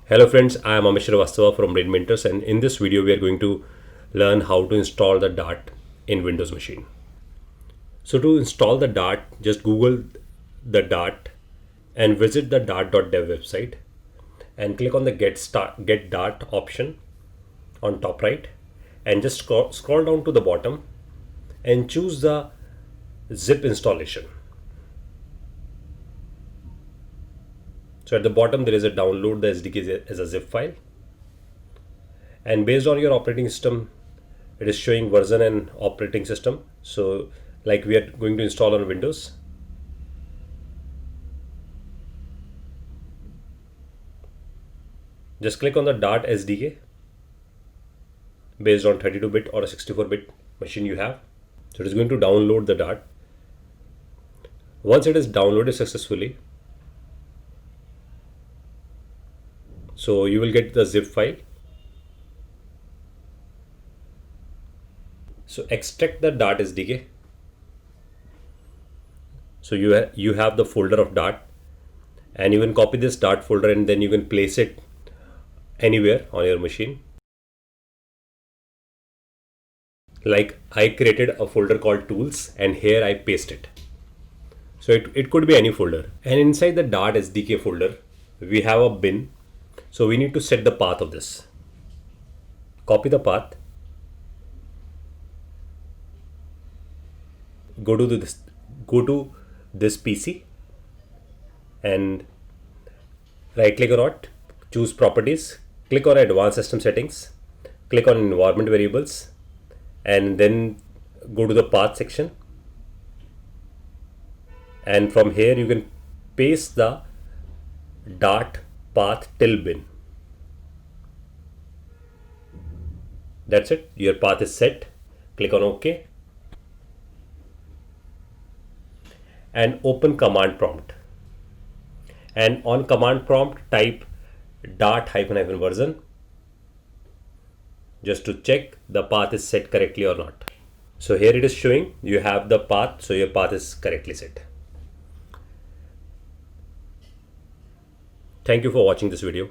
Hello friends, I am Amish Srivastava from Brain Mentors, and in this video we are going to learn how to install the Dart in Windows machine. So to install the Dart, just Google the Dart and visit the dart.dev website and click on the Get Dart option on top right, and just scroll down to the bottom and choose the zip installation. So at the bottom there is a download the SDK as a zip file, and based on your operating system it is showing version and operating system. So like we are going to install on Windows, just click on the Dart SDK based on 32-bit or a 64-bit machine you have. So it is going to download the Dart. Once it is downloaded successfully, so you will get the zip file. So extract the Dart SDK. So you have the folder of Dart, and you can copy this Dart folder and then you can place it anywhere on your machine. Like I created a folder called tools and here I paste it. So it could be any folder, and inside the Dart SDK folder we have a bin. So we need to set the path of this. Copy the path, go to this PC and right click on it, choose properties, click on advanced system settings, click on environment variables, and then go to the path section, and from here you can paste the Dart path till bin. That's it, your path is set. Click on OK and open command prompt, and on command prompt type dart -- version just to check the path is set correctly or not. So here it is showing you have the path, so your path is correctly set. Thank you for watching this video.